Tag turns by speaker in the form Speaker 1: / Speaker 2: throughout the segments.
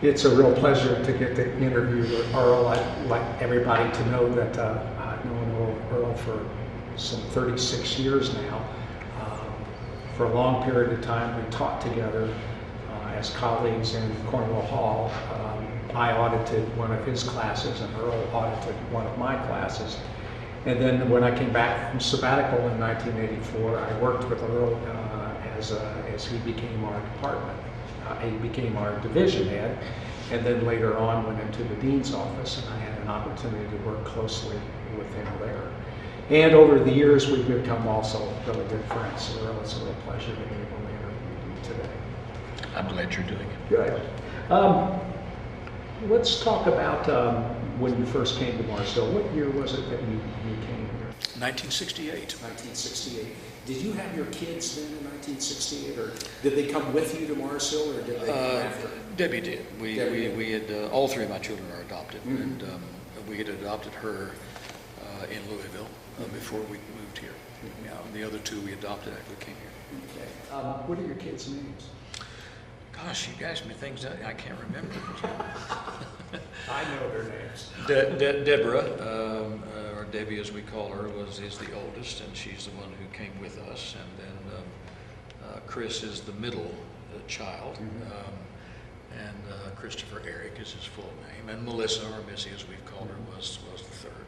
Speaker 1: It's a real pleasure to get to interview Earl. I'd like everybody to know that I've known Earl for some 36 years now. For a long period of time, we taught together as colleagues in Cornwall Hall. I audited one of his classes, and Earl audited one of my classes. And then when I came back from sabbatical in 1984, I worked with Earl as he became our department. He became our division head, and then later on went into the dean's office, and I had an opportunity to work closely with him there. And over the years, we've become also really good friends. So Earl, it's a real pleasure to be able to interview you today.
Speaker 2: I'm glad you're doing it.
Speaker 1: Good. Let's talk about when you first came to Marshall. What year was it that you came here?
Speaker 2: 1968.
Speaker 1: 1968. Did you have your kids then in 1968, or did they come with you to Marshall, or did they come after?
Speaker 2: Debbie did. We had all three of my children are adopted, and we had adopted her in Louisville before we moved here. The other two we adopted after we came here.
Speaker 1: Okay. What are your kids' names?
Speaker 2: Gosh, you asked me things that I can't remember.
Speaker 1: I know their names.
Speaker 2: Deborah, or Debbie as we call her, is the oldest, and she's the one who came with us. And then Chris is the middle child, and Christopher Eric is his full name, and Melissa, or Missy as we've called her, was the third.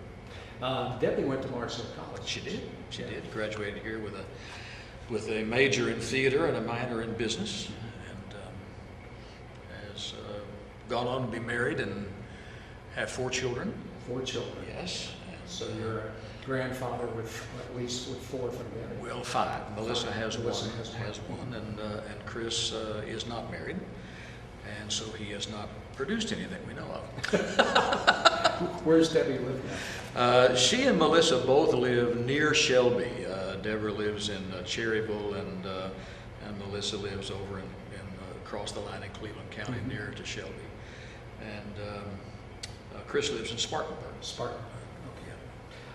Speaker 1: Debbie went to Marshall College.
Speaker 2: She did. She did. Graduated here with a major in theater and a minor in business. Gone on to be married and have 4 children.
Speaker 1: 4 children.
Speaker 2: Yes.
Speaker 1: So you're a grandfather with at least 4 from there.
Speaker 2: Well, 5. Melissa has one, and Chris is not married, and so he has not produced anything we know of.
Speaker 1: Where's Debbie live now?
Speaker 2: She and Melissa both live near Shelby. Deborah lives in Cherryville, and Melissa lives over in across the line in Cleveland County, nearer to Shelby. And Chris lives in Spartanburg.
Speaker 1: Spartanburg, okay.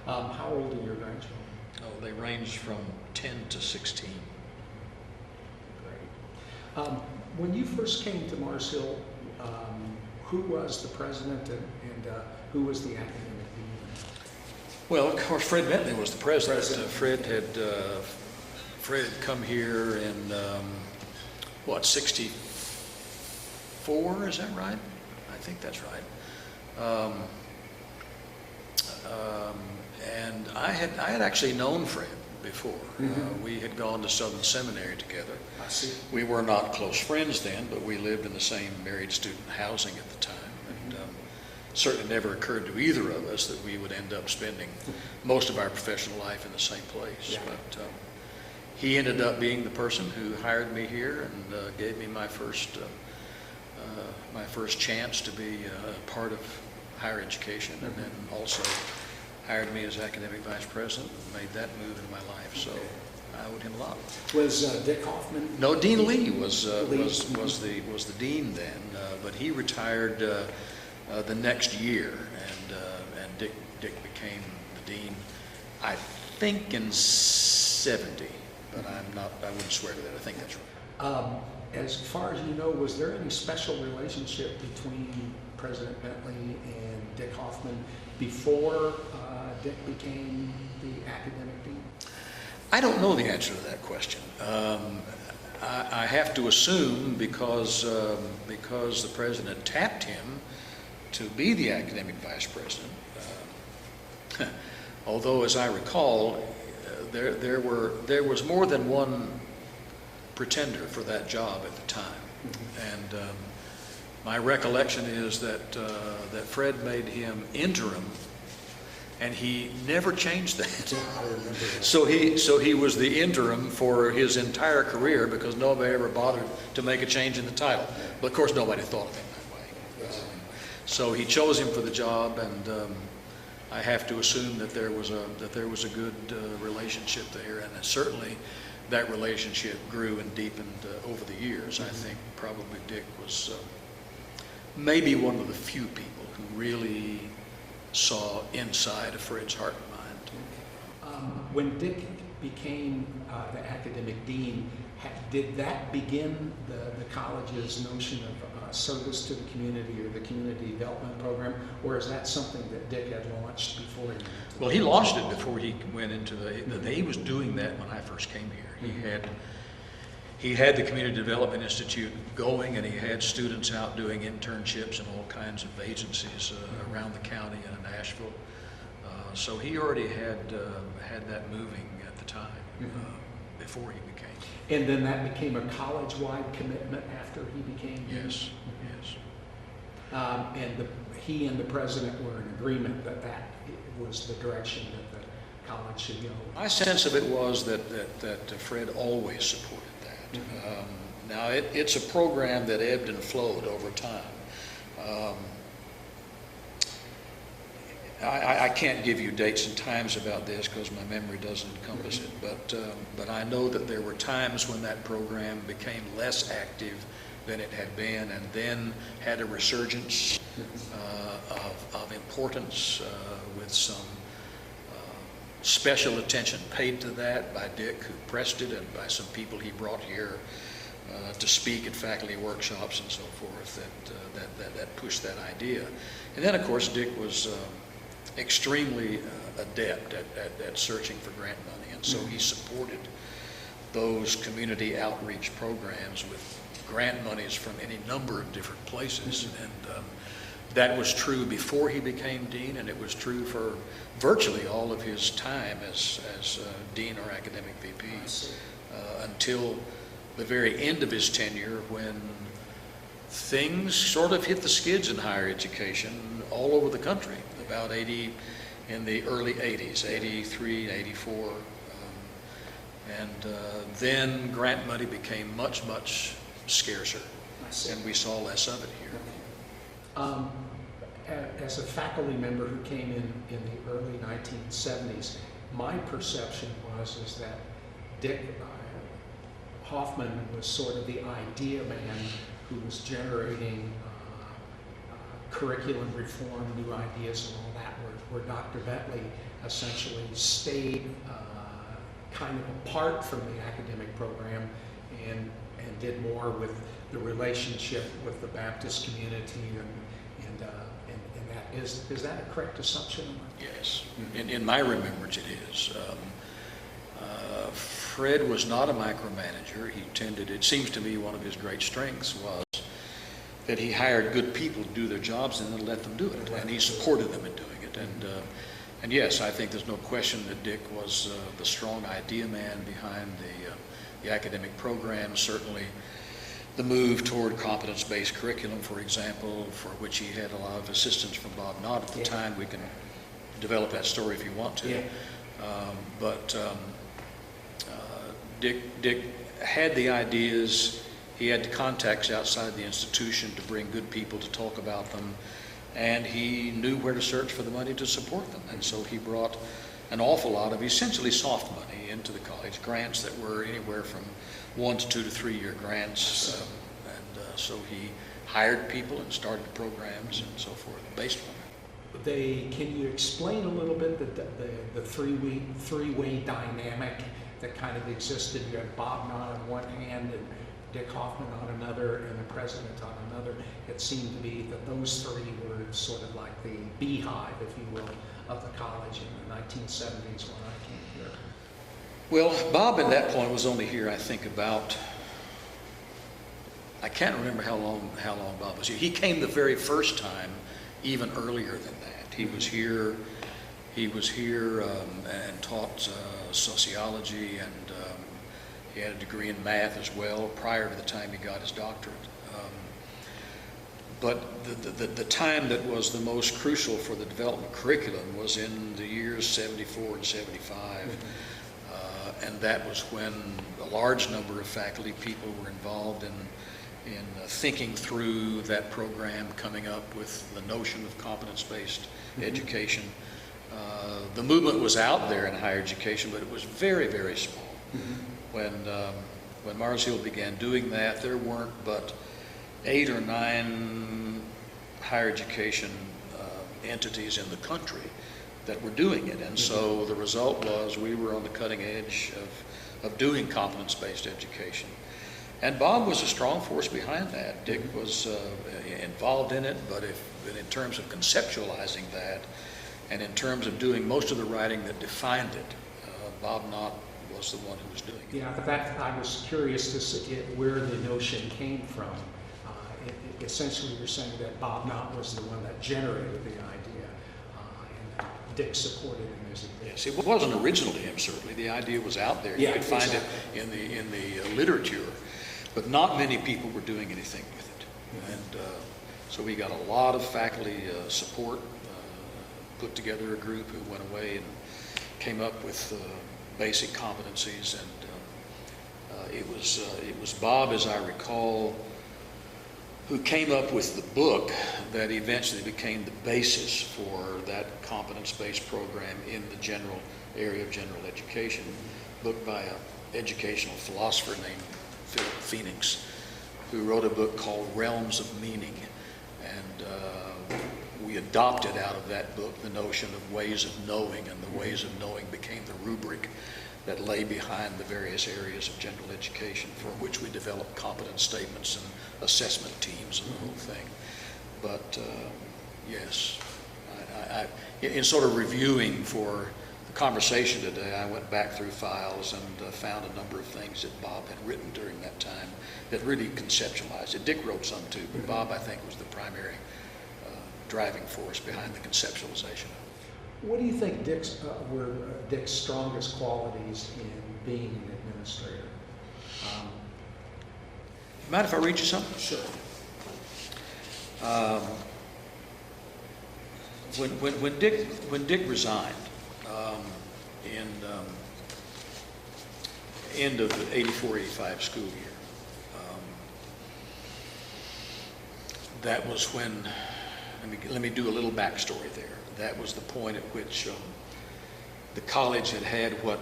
Speaker 1: How old are your grandchildren?
Speaker 2: Oh, they range from 10 to 16.
Speaker 1: Great. When you first came to Marshall, who was the president and who was the academic dean?
Speaker 2: Well, of course, Fred Bentley was the president. Fred had come here in, 64, is that right? I think that's right. And I had actually known Fred before. We had gone to Southern Seminary together.
Speaker 1: I see.
Speaker 2: We were not close friends then, but we lived in the same married student housing at the time. And certainly never occurred to either of us that we would end up spending most of our professional life in the same place.
Speaker 1: Yeah.
Speaker 2: But he ended up being the person who hired me here and gave me my first chance to be part of higher education, and then also hired me as academic vice president and made that move in my life. So I owed him a lot.
Speaker 1: Was Dick Hoffman?
Speaker 2: No, Dean Lee was the dean then, but he retired the next year, and Dick became the dean, I think in 70. But I wouldn't swear to that. I think that's right.
Speaker 1: As far as you know, was there any special relationship between President Bentley and Dick Hoffman before Dick became the academic dean?
Speaker 2: I don't know the answer to that question. I have to assume because the president tapped him to be the academic vice president. Although, as I recall, there was more than one pretender for that job at the time, and my recollection is that Fred made him interim, and he never changed that. So he was the interim for his entire career because nobody ever bothered to make a change in the title. But of course, nobody thought of him that way. So he chose him for the job, and I have to assume that there was a good relationship there, and certainly that relationship grew and deepened over the years. I think probably Dick was maybe one of the few people who really saw inside of Fred's heart and mind.
Speaker 1: When Dick became the academic dean, did that begin the college's notion of service to the community or the community development program, or is that something that Dick had launched before he?
Speaker 2: Well, he launched it before he went into he was doing that when I first came here. He had the Community Development Institute going, and he had students out doing internships in all kinds of agencies around the county and in Nashville. So he already had that moving at the time before he became.
Speaker 1: And then that became a college-wide commitment after he became.
Speaker 2: Yes, yes.
Speaker 1: And he and the president were in agreement that that was the direction that the college should go.
Speaker 2: My sense of it was that Fred always supported that. Now it's a program that ebbed and flowed over time. I can't give you dates and times about this because my memory doesn't encompass it, but I know that there were times when that program became less active than it had been, and then had a resurgence of importance with some special attention paid to that by Dick, who pressed it, and by some people he brought here to speak at faculty workshops and so forth that pushed that idea. And then, of course, Dick was extremely adept at searching for grant money, and so he supported those community outreach programs with grant monies from any number of different places. And that was true before he became dean, and it was true for virtually all of his time as dean or academic VP until the very end of his tenure, when things sort of hit the skids in higher education all over the country, about in the early 80s, 83, 84. And then grant money became much, much scarcer, and we saw less of it here.
Speaker 1: As a faculty member who came in the early 1970s, my perception is that Dick Hoffman was sort of the idea man who was generating curriculum reform, new ideas and all that, where Dr. Bentley essentially stayed kind of apart from the academic program and did more with the relationship with the Baptist community and that. Is that a correct assumption?
Speaker 2: Yes, in my remembrance it is. Fred was not a micromanager. He tended, it seems to me, one of his great strengths was that he hired good people to do their jobs and then let them do it, and he supported them in doing it. And yes, I think there's no question that Dick was the strong idea man behind the academic program. Certainly the move toward competence-based curriculum, for example, for which he had a lot of assistance from Bob Knott at the time. We can develop that story if you want to. Dick had the ideas. He had the contacts outside the institution to bring good people to talk about them, and he knew where to search for the money to support them. And so he brought an awful lot of essentially soft money into the college, grants that were anywhere from 1 to 2 to 3 year grants. So he hired people and started programs and so forth based on it.
Speaker 1: Can you explain a little bit the three-way dynamic that kind of existed? You had Bob Knott on one hand and Dick Hoffman on another, and the president on another. It seemed to be that those three were sort of like the beehive, if you will, of the college in the 1970s when I came here.
Speaker 2: Well, Bob at that point was only here, I think, about, I can't remember how long Bob was here. He came the very first time, even earlier than that. He was here and taught sociology, and he had a degree in math as well prior to the time he got his doctorate. But the time that was the most crucial for the development curriculum was in the years 74 and 75. And that was when a large number of faculty people were involved in thinking through that program, coming up with the notion of competence-based education. The movement was out there in higher education, but it was very, very small. When Mars Hill began doing that, there weren't but 8 or 9 higher education entities in the country that were doing it. And so the result was we were on the cutting edge of doing competence-based education. And Bob was a strong force behind that. Dick was involved in it, but in terms of conceptualizing that, and in terms of doing most of the writing that defined it, Bob Knott was the one who was doing it.
Speaker 1: Yeah, but that, I was curious to see where the notion came from. Essentially, you're saying that Bob Knott was the one that generated the idea, and Dick supported him as he did.
Speaker 2: Yes, it wasn't original to him, certainly. The idea was out there.
Speaker 1: Yeah,
Speaker 2: You could find
Speaker 1: exactly.
Speaker 2: it in the literature, but not many people were doing anything with it.
Speaker 1: Mm-hmm.
Speaker 2: And so we got a lot of faculty support, put together a group who went away and came up with basic competencies, and it was Bob, as I recall, who came up with the book that eventually became the basis for that competence-based program in the general area of general education, book by an educational philosopher named Philip Phoenix, who wrote a book called Realms of Meaning. And we adopted out of that book the notion of ways of knowing, and the ways of knowing became the rubric that lay behind the various areas of general education, for which we developed competence statements and assessment teams and the whole thing. But yes, in sort of reviewing for the conversation today, I went back through files and found a number of things that Bob had written during that time that really conceptualized it. Dick wrote some too, but Bob, I think, was the primary driving force behind the conceptualization.
Speaker 1: What do you think were Dick's strongest qualities in being an administrator?
Speaker 2: Mind if I read you something?
Speaker 1: Sure.
Speaker 2: When Dick resigned in end of the 84-85 school year, that was when, let me do a little backstory there. That was the point at which the college had what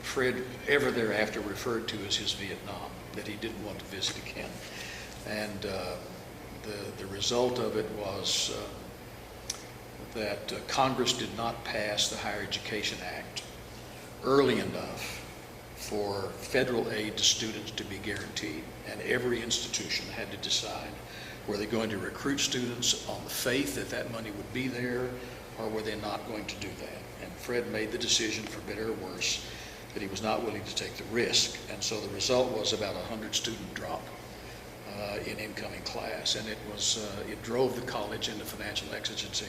Speaker 2: Fred ever thereafter referred to as his Vietnam, that he didn't want to visit again. And the result of it was that Congress did not pass the Higher Education Act early enough for federal aid to students to be guaranteed. And every institution had to decide, were they going to recruit students on the faith that that money would be there, or were they not going to do that? And Fred made the decision, for better or worse, that he was not willing to take the risk. And so the result was about a 100-student drop in incoming class. And it drove the college into financial exigency.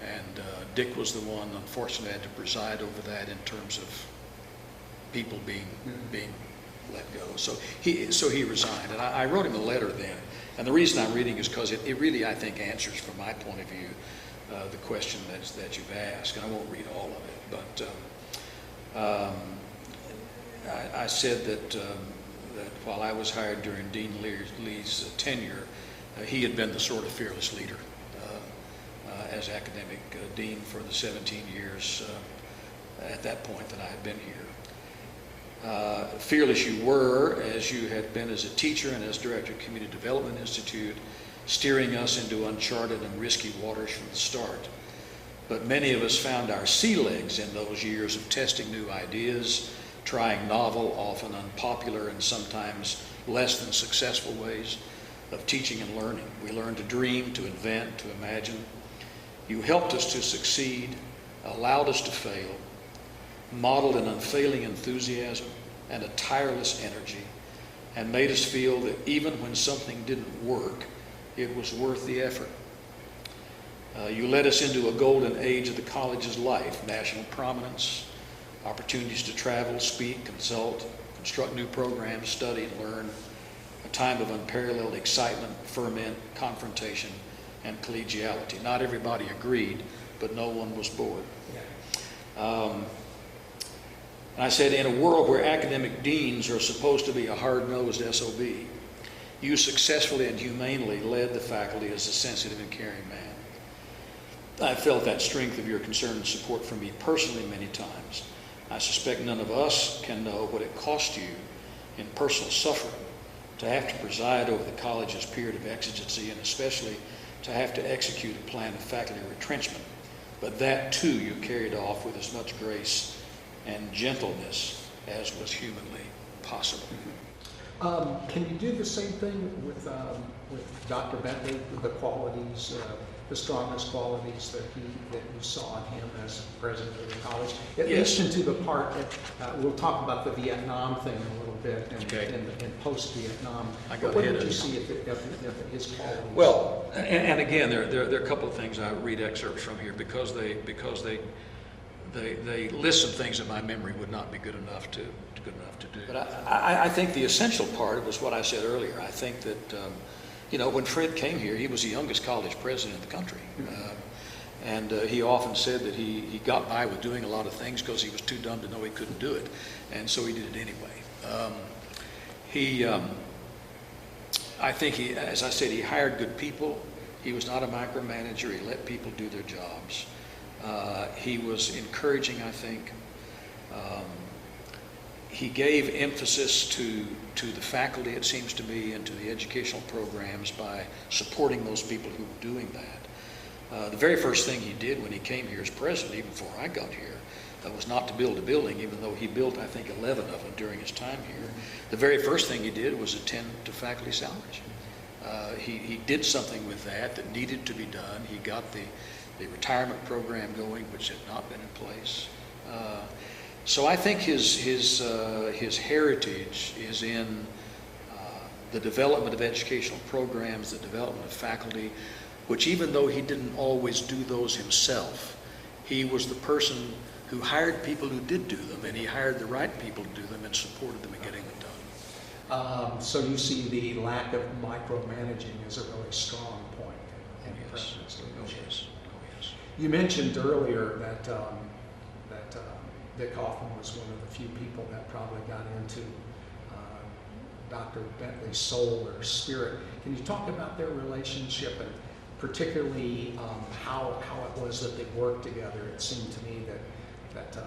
Speaker 2: And Dick was the one, unfortunately, had to preside over that in terms of people being let go. So he resigned. And I wrote him a letter then. And the reason I'm reading is because it really, I think, answers, from my point of view, the question that you've asked. And I won't read all of it, but I said that while I was hired during Dean Lee's tenure, he had been the sort of fearless leader as academic dean for the 17 years at that point that I had been here. Fearless you were, as you had been as a teacher and as director of Community Development Institute, steering us into uncharted and risky waters from the start. But many of us found our sea legs in those years of testing new ideas, trying novel, often unpopular, and sometimes less than successful ways of teaching and learning. We learned to dream, to invent, to imagine. You helped us to succeed, allowed us to fail, modeled an unfailing enthusiasm and a tireless energy, and made us feel that even when something didn't work, it was worth the effort. You led us into a golden age of the college's life: national prominence, opportunities to travel, speak, consult, construct new programs, study, and learn, a time of unparalleled excitement, ferment, confrontation, and collegiality. Not everybody agreed, but no one was bored. And I said, in a world where academic deans are supposed to be a hard-nosed SOB, you successfully and humanely led the faculty as a sensitive and caring man. I felt that strength of your concern and support for me personally many times. I suspect none of us can know what it cost you in personal suffering to have to preside over the college's period of exigency, and especially to have to execute a plan of faculty retrenchment. but that too you carried off with as much grace and gentleness as was humanly possible.
Speaker 1: Can you do the same thing with Dr. Bentley, the qualities, the strongest qualities that you saw in him as president of the college? At
Speaker 2: Yes.
Speaker 1: least into the part that we'll talk about the Vietnam thing in a little bit and,
Speaker 2: Okay.
Speaker 1: and post-Vietnam.
Speaker 2: I got
Speaker 1: But what
Speaker 2: ahead
Speaker 1: did
Speaker 2: of
Speaker 1: you
Speaker 2: you.
Speaker 1: see of his qualities?
Speaker 2: Well, and again, there are a couple of things I read excerpts from here because they list some things that my memory would not be good enough to do. But I think the essential part was what I said earlier. I think that when Fred came here, he was the youngest college president in the country, and he often said that he got by with doing a lot of things because he was too dumb to know he couldn't do it, and so he did it anyway. I think as I said, he hired good people. He was not a micromanager. He let people do their jobs. He was encouraging, I think. He gave emphasis to the faculty, it seems to me, and to the educational programs by supporting those people who were doing that. The very first thing he did when he came here as president, even before I got here, was not to build a building, even though he built, I think, 11 of them during his time here. The very first thing he did was attend to faculty salaries. He did something with that needed to be done. He got the retirement program going, which had not been in place. So I think his heritage is in the development of educational programs, the development of faculty, which even though he didn't always do those himself, he was the person who hired people who did do them, and he hired the right people to do them and supported them in getting them done.
Speaker 1: So you see the lack of micromanaging as a really strong point in the
Speaker 2: Yes.
Speaker 1: presidency.
Speaker 2: Oh, yes. Oh, yes.
Speaker 1: You mentioned earlier that Dick Hoffman was one of the few people that probably got into Dr. Bentley's soul or spirit. Can you talk about their relationship and particularly how it was that they worked together? It seemed to me that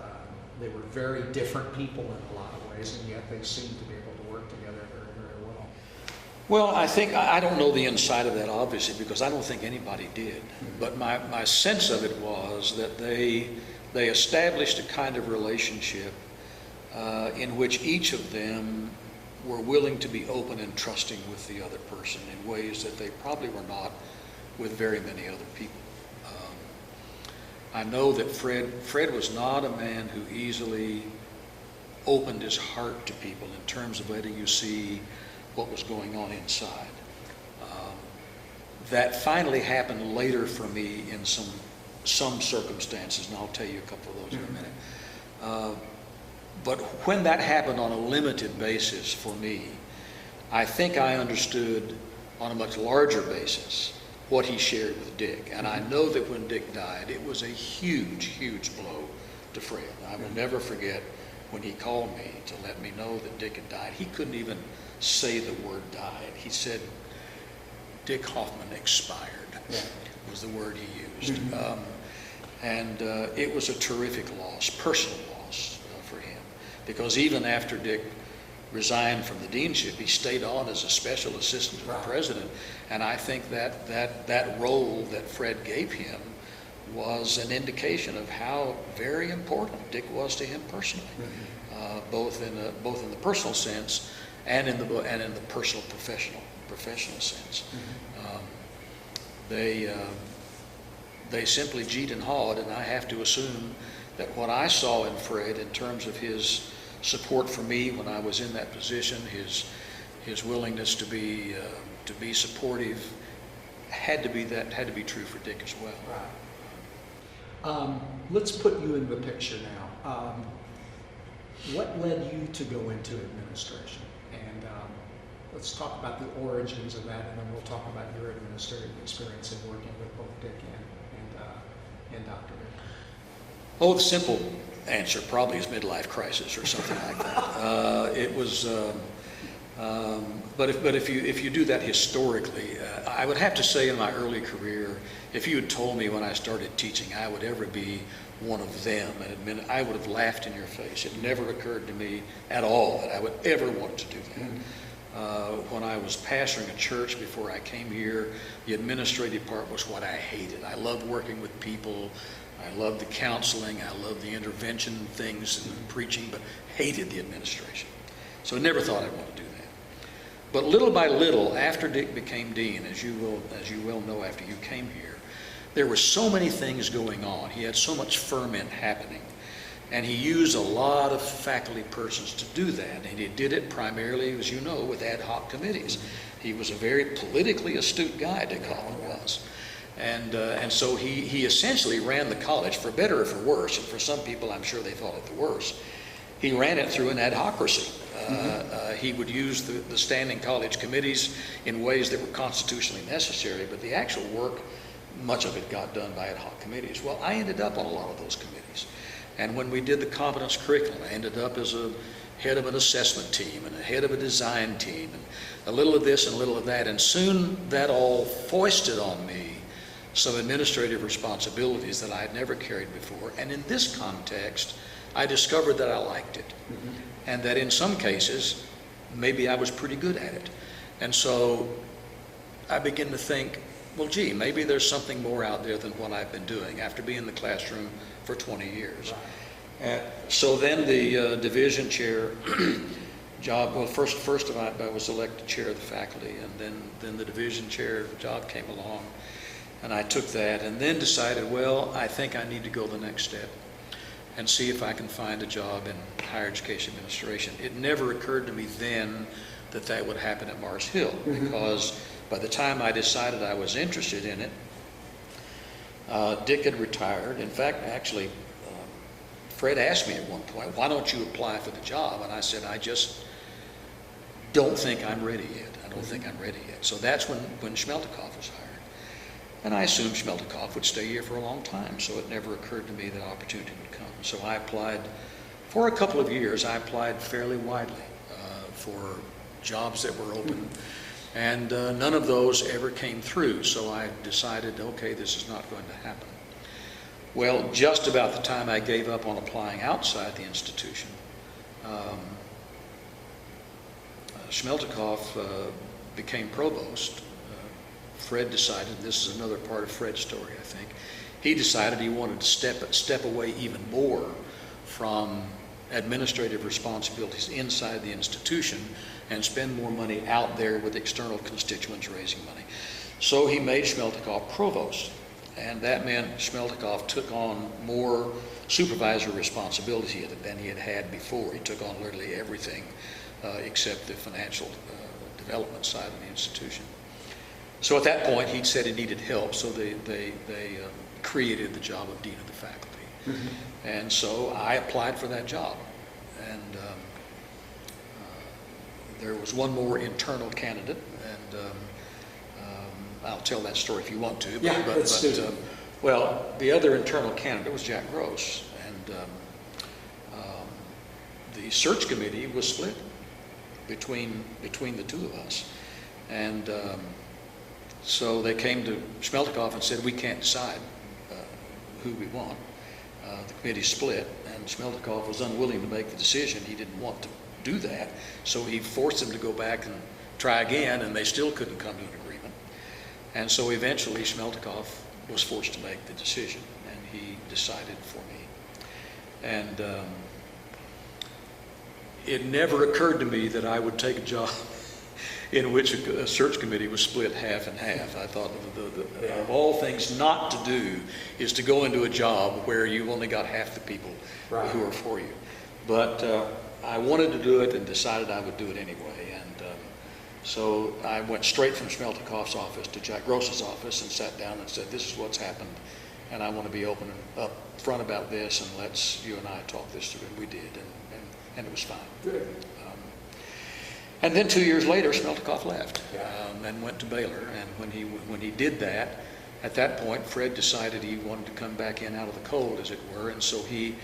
Speaker 1: they were very different people in a lot of ways, and yet they seemed to be able to work together very, very well.
Speaker 2: Well, I think, I don't know the inside of that, obviously, because I don't think anybody did. But my sense of it was that they established a kind of relationship in which each of them were willing to be open and trusting with the other person in ways that they probably were not with very many other people. I know that Fred was not a man who easily opened his heart to people in terms of letting you see what was going on inside. That finally happened later for me in some circumstances, and I'll tell you a couple of those in a minute. But when that happened on a limited basis for me, I think I understood on a much larger basis what he shared with Dick. And I know that when Dick died, it was a huge, huge blow to Fred. I will never forget when he called me to let me know that Dick had died. He couldn't even say the word died. He said, Dick Hoffman expired, was the word he used. And it was a terrific loss, personal loss for him. Because even after Dick resigned from the deanship, he stayed on as a special assistant to the president. And I think that role that Fred gave him was an indication of how very important Dick was to him personally, both in the personal sense and in the personal professional sense. They simply G'd and hawed, and I have to assume that what I saw in Fred in terms of his support for me when I was in that position, his willingness to be supportive, had to be true for Dick as well.
Speaker 1: Right. Let's put you in the picture now. What led you to go into administration? And let's talk about the origins of that, and then we'll talk about your administrative experience in working with both Dick and Dr. Dick.
Speaker 2: Oh, the simple answer probably is midlife crisis or something like that. It was, but if you do that historically, I would have to say in my early career, if you had told me when I started teaching I would ever be one of them, I would have laughed in your face. It never occurred to me at all that I would ever want to do that. When I was pastoring a church before I came here, the administrative part was what I hated. I loved working with people. I loved the counseling, I loved the intervention things and the preaching, but hated the administration. So I never thought I'd want to do that. But little by little, after Dick became dean, as you well know after you came here, there were so many things going on. He had so much ferment happening. And he used a lot of faculty persons to do that. And he did it primarily, as you know, with ad hoc committees. He was a very politically astute guy, Dick Hoffman was. And so he essentially ran the college, for better or for worse, and for some people I'm sure they thought it the worst. He ran it through an adhocracy. He would use the standing college committees in ways that were constitutionally necessary, but the actual work, much of it got done by ad hoc committees. Well, I ended up on a lot of those committees. And when we did the competence curriculum, I ended up as a head of an assessment team and a head of a design team and a little of this and a little of that. And soon that all foisted on me some administrative responsibilities that I had never carried before. And in this context, I discovered that I liked it. And that in some cases, maybe I was pretty good at it. And so I began to think, well, gee, maybe there's something more out there than what I've been doing after being in the classroom for 20 years. So then the division chair job, well, first of all, I was elected chair of the faculty, and then the division chair job came along, and I took that, and then decided, well, I think I need to go the next step and see if I can find a job in higher education administration. It never occurred to me then that that would happen at Mars Hill, because by the time I decided I was interested in it, Dick had retired. In fact, actually, Fred asked me at one point, why don't you apply for the job? And I said, I just don't think I'm ready yet. I don't think I'm ready yet. So that's when Schmeltikoff was hired. And I assumed Schmeltikoff would stay here for a long time, so it never occurred to me that opportunity would come. So I applied, for a couple of years, I applied fairly widely for jobs that were open. And none of those ever came through, so I decided, okay, this is not going to happen. Well, just about the time I gave up on applying outside the institution, Schmeltikoff became provost. Fred decided, this is another part of Fred's story, I think, he decided he wanted to step away even more from administrative responsibilities inside the institution and spend more money out there with external constituents raising money. So he made Schmeltikoff provost, and that meant Schmeltikoff took on more supervisory responsibility than he had had before. He took on literally everything except the financial development side of the institution. So at that point, he'd said he needed help, so they created the job of Dean of the Faculty. And so I applied for that job. And there was one more internal candidate, and I'll tell that story if you want to.
Speaker 1: Yeah, let's do it.
Speaker 2: Well, the other internal candidate was Jack Gross, and the search committee was split between the two of us. And so they came to Schmeltikoff and said, we can't decide who we want. The committee split, and Schmeltikoff was unwilling to make the decision. He didn't want to do that, so he forced them to go back and try again, and they still couldn't come to an agreement. And so eventually Schmeltikoff was forced to make the decision, and he decided for me. And it never occurred to me that I would take a job in which a search committee was split half and half. I thought of all things not to do is to go into a job where you've only got half the people who are for you. But I wanted to do it and decided I would do it anyway. And so I went straight from Schmeltikoff's office to Jack Gross's office and sat down and said, this is what's happened, and I want to be open and up front about this, and let's, you and I, talk this through. And we did, and it was fine.
Speaker 1: Good.
Speaker 2: And then 2 years later, Schmeltikoff left and went to Baylor. And when he did that, at that point, Fred decided he wanted to come back in out of the cold, as it were. And so he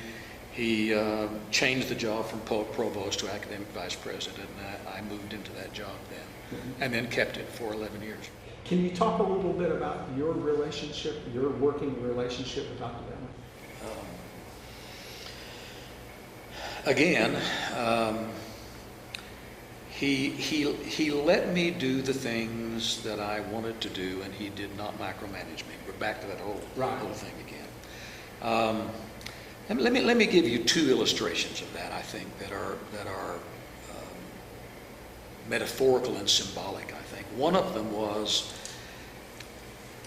Speaker 2: changed the job from provost to academic vice president. And I moved into that job then, and then kept it for 11 years.
Speaker 1: Can you talk a little bit about your relationship, your working relationship with Dr. Bentley?
Speaker 2: Again. He let me do the things that I wanted to do, and he did not micromanage me. We're back to that whole thing again. And let me give you two illustrations of that, I think, that are metaphorical and symbolic, I think. One of them was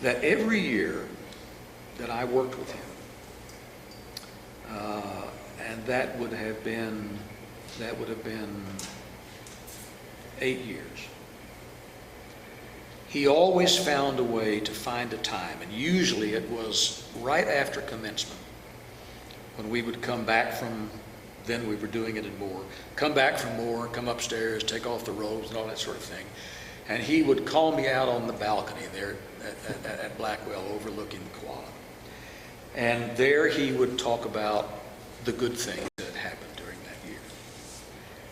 Speaker 2: that every year that I worked with him, and that would have been 8 years, he always found a way to find a time, and usually it was right after commencement, when we would come back from, then we were doing it in Moore, come back from Moore, come upstairs, take off the robes and all that sort of thing. And he would call me out on the balcony there at Blackwell overlooking the Koala. And there he would talk about the good things that had happened during that year.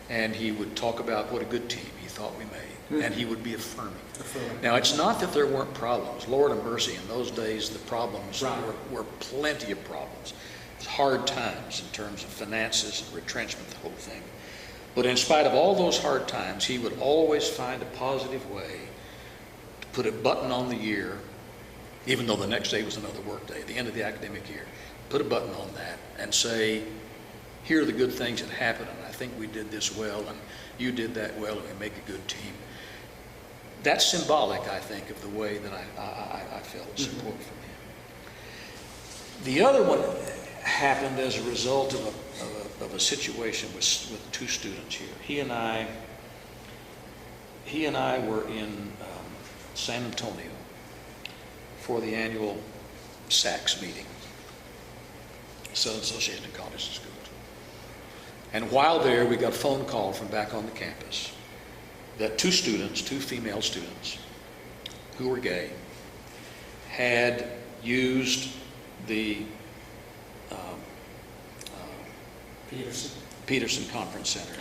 Speaker 2: And he would talk about what a good team he thought we made. And he would be affirming. Now, it's not that there weren't problems. Lord of mercy, in those days the problems were plenty of problems. Hard times in terms of finances and retrenchment, the whole thing. But in spite of all those hard times, he would always find a positive way to put a button on the year, even though the next day was another work day, the end of the academic year. Put a button on that and say, here are the good things that happened, and I think we did this well, and you did that well, and we make a good team. That's symbolic, I think, of the way that I felt support from him. The other one happened as a result of a situation with two students here. He and I were in San Antonio for the annual SACS meeting, Southern Association of Colleges and Schools. And while there, we got a phone call from back on the campus that two female students who were gay, had used the Peterson Conference Center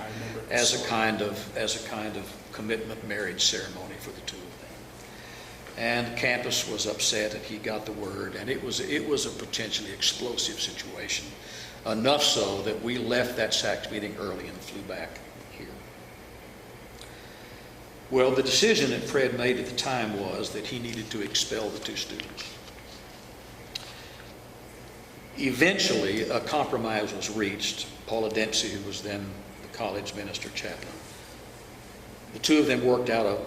Speaker 2: as a kind of commitment marriage ceremony for the two of them. And campus was upset, and he got the word, and it was a potentially explosive situation, enough so that we left that SACS meeting early and flew back here. Well, the decision that Fred made at the time was that he needed to expel the two students. Eventually, a compromise was reached. Paula Dempsey, who was then the college minister chaplain, the two of them worked out a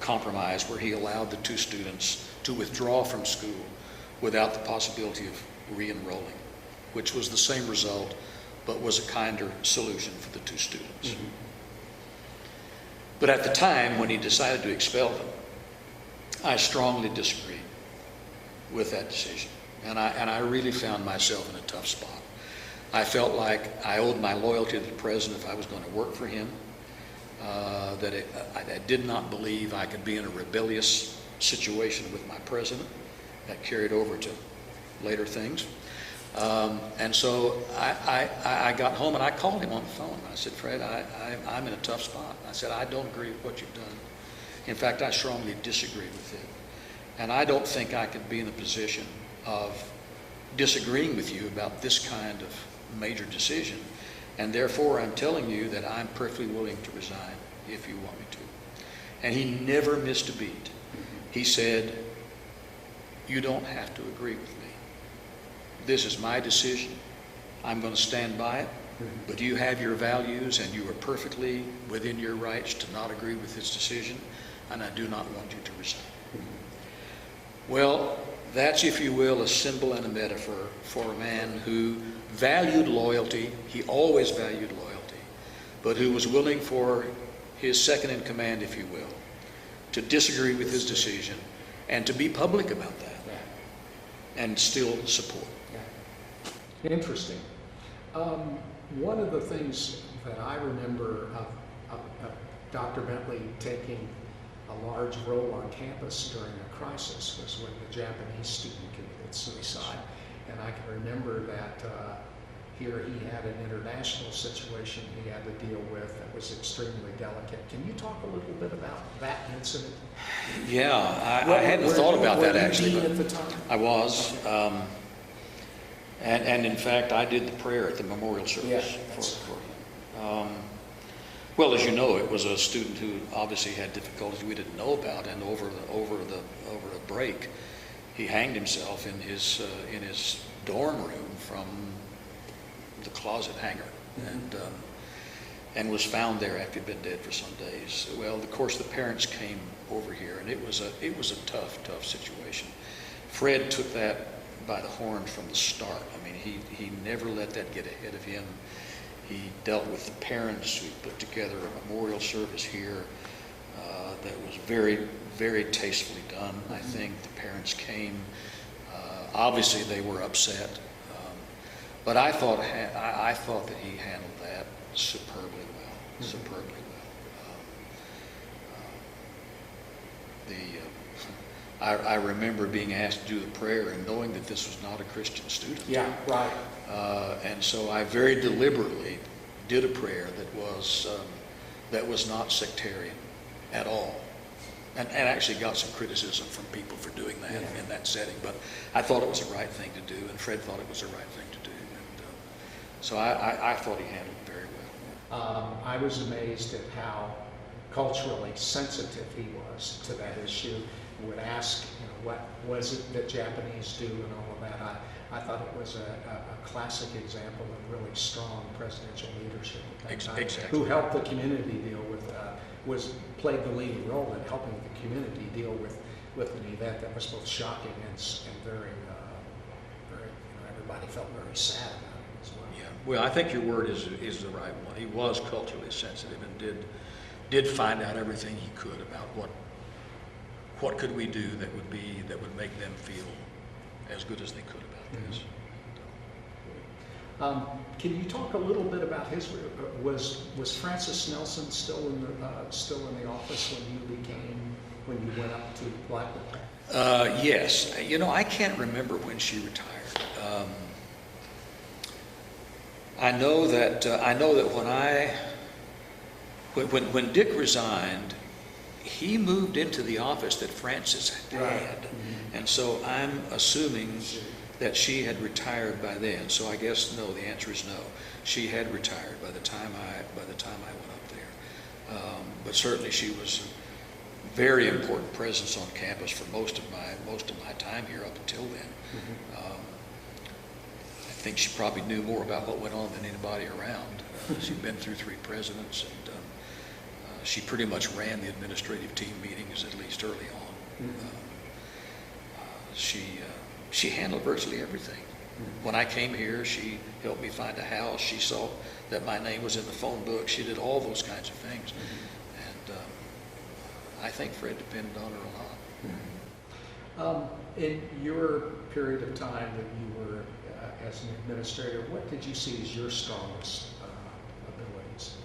Speaker 2: compromise where he allowed the two students to withdraw from school without the possibility of re-enrolling, which was the same result, but was a kinder solution for the two students. Mm-hmm. But at the time, when he decided to expel them, I strongly disagreed with that decision. And I really found myself in a tough spot. I felt like I owed my loyalty to the president if I was going to work for him, I did not believe I could be in a rebellious situation with my president. That carried over to later things. And so I got home and I called him on the phone. I said, Fred, I'm in a tough spot. I said, I don't agree with what you've done. In fact, I strongly disagree with it. And I don't think I could be in a position of disagreeing with you about this kind of major decision. And therefore, I'm telling you that I'm perfectly willing to resign if you want me to. And he never missed a beat. He said, you don't have to agree with me. This is my decision. I'm going to stand by it. But you have your values, and you are perfectly within your rights to not agree with his decision, and I do not want you to resign. Well, that's, if you will, a symbol and a metaphor for a man who valued loyalty. He always valued loyalty, but who was willing for his second in command, if you will, to disagree with his decision and to be public about that and still support.
Speaker 1: Interesting. One of the things that I remember of Dr. Bentley taking a large role on campus during a crisis was when the Japanese student committed suicide. And I can remember that here he had an international situation he had to deal with that was extremely delicate. Can you talk a little bit about that incident?
Speaker 2: Yeah, I hadn't thought about that actually.
Speaker 1: At the time?
Speaker 2: I was. Okay. And in fact, I did the prayer at the memorial service for him. Well, as you know, it was a student who obviously had difficulties we didn't know about, and over the break, he hanged himself in his dorm room from the closet hanger, and was found there after he'd been dead for some days. Well, of course, the parents came over here, and it was a tough situation. Fred took that by the horn from the start. I mean, he never let that get ahead of him. He dealt with the parents. We put together a memorial service here that was very, very tastefully done. I think the parents came. Obviously, they were upset, but I thought that he handled that superbly well. Superbly well. I remember being asked to do the prayer and knowing that this was not a Christian student.
Speaker 1: Yeah, right.
Speaker 2: And so I very deliberately did a prayer that was not sectarian at all, and actually got some criticism from people for doing that in that setting. But I thought it was the right thing to do, and Fred thought it was the right thing to do, and so I thought he handled it very well.
Speaker 1: I was amazed at how culturally sensitive he was to that issue. He would ask, what was it that Japanese do and all of that. I thought it was a classic example of really strong presidential leadership at that time,
Speaker 2: exactly.
Speaker 1: Who helped the community deal with, played the leading role in helping the community deal with an event that was both shocking and very, everybody felt very sad about it as well.
Speaker 2: Yeah. Well, I think your word is the right one. He was culturally sensitive and did find out everything he could about what could we do that would make them feel as good as they could about this.
Speaker 1: Can you talk a little bit about his? Was Frances Nelson still in the office when you went up to Blackwood?
Speaker 2: Yes. I can't remember when she retired. I know that when Dick resigned, he moved into the office that Frances had,
Speaker 1: right.
Speaker 2: And so I'm assuming that she had retired by then. So I guess no. The answer is no. She had retired by the time I went up there. But certainly she was a very important presence on campus for most of my time here up until then. I think she probably knew more about what went on than anybody around. She'd been through 3 presidents, and she pretty much ran the administrative team meetings, at least early on. She handled virtually everything. When I came here, she helped me find a house. She saw that my name was in the phone book. She did all those kinds of things. And I think Fred depended on her a lot.
Speaker 1: In your period of time that you were as an administrator, what did you see as your strongest abilities,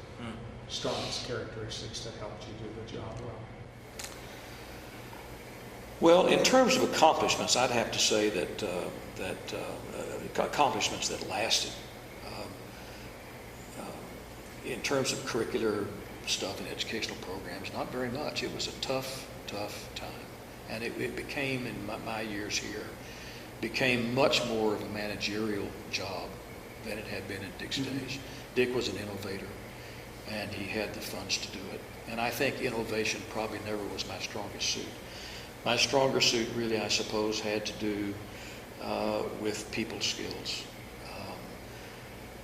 Speaker 1: strongest characteristics that helped you do the job well?
Speaker 2: Well, in terms of accomplishments, I'd have to say that accomplishments that lasted. In terms of curricular stuff and educational programs, not very much. It was a tough time, and it became, in my years here, became much more of a managerial job than it had been in Dick's days. Dick was an innovator, and he had the funds to do it. And I think innovation probably never was my strongest suit. My stronger suit really, I suppose, had to do with people skills.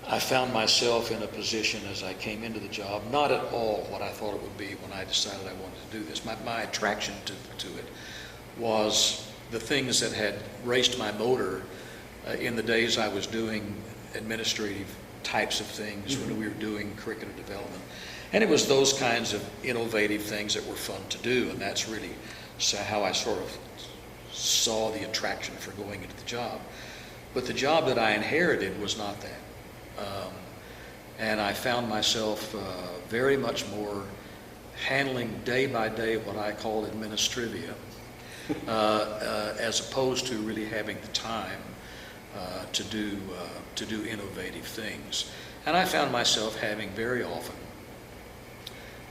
Speaker 2: I found myself in a position as I came into the job, not at all what I thought it would be when I decided I wanted to do this. My attraction to it was the things that had raced my motor in the days I was doing administrative types of things when we were doing curricular development. And it was those kinds of innovative things that were fun to do, and that's really how I sort of saw the attraction for going into the job. But the job that I inherited was not that. And I found myself very much more handling day by day what I call administrivia, as opposed to really having the time to do innovative things. And I found myself having very often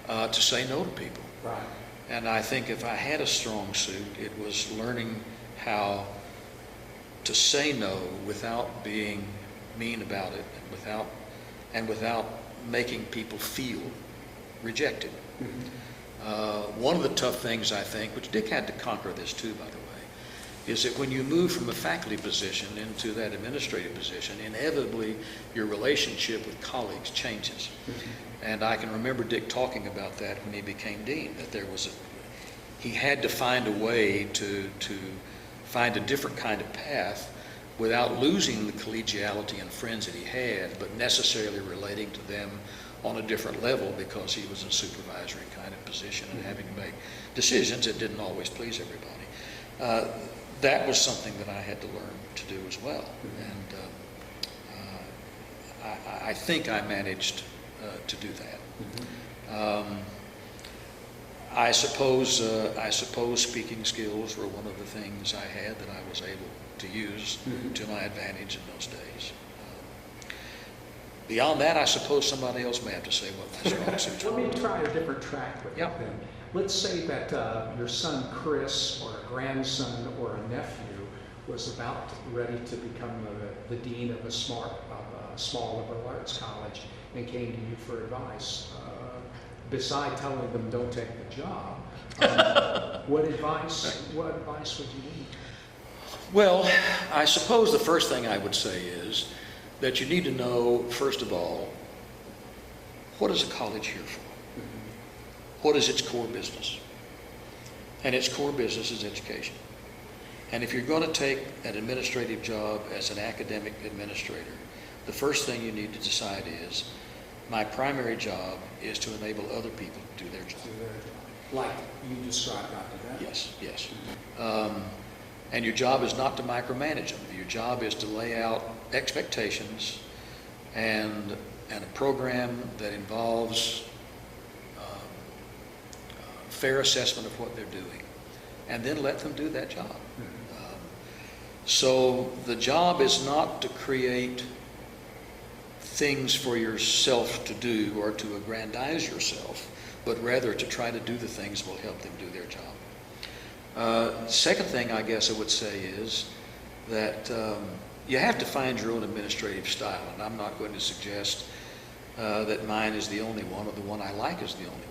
Speaker 2: to say no to people.
Speaker 1: Right.
Speaker 2: And I think if I had a strong suit, it was learning how to say no without being mean about it, and without making people feel rejected. One of the tough things, I think, which Dick had to conquer this too, by the way, is that when you move from a faculty position into that administrative position, inevitably your relationship with colleagues changes. And I can remember Dick talking about that when he became dean, that he had to find a way to find a different kind of path without losing the collegiality and friends that he had, but necessarily relating to them on a different level because he was in a supervisory kind of position and having to make decisions that didn't always please everybody. That was something that I had to learn to do as well. And I think I managed to do that. I suppose speaking skills were one of the things I had that I was able to use to my advantage in those days. Beyond that, I suppose somebody else may have to say what my strong suits were.
Speaker 1: Let me try a different track with
Speaker 2: Yep.
Speaker 1: it then. Let's say that your son Chris, or a grandson, or a nephew was about ready to become the dean of a small liberal arts college and came to you for advice. Beside telling them don't take the job, what advice would you need?
Speaker 2: Well, I suppose the first thing I would say is that you need to know, first of all, what is a college here for? What is its core business? And its core business is education. And if you're going to take an administrative job as an academic administrator, the first thing you need to decide is, my primary job is to enable other people to do their job.
Speaker 1: Like you described, Dr. Bent.
Speaker 2: Yes. And your job is not to micromanage them. Your job is to lay out expectations and a program that involves fair assessment of what they're doing, and then let them do that job. So the job is not to create things for yourself to do or to aggrandize yourself, but rather to try to do the things that will help them do their job. Second thing I guess I would say is that you have to find your own administrative style, and I'm not going to suggest that mine is the only one or the one I like is the only one.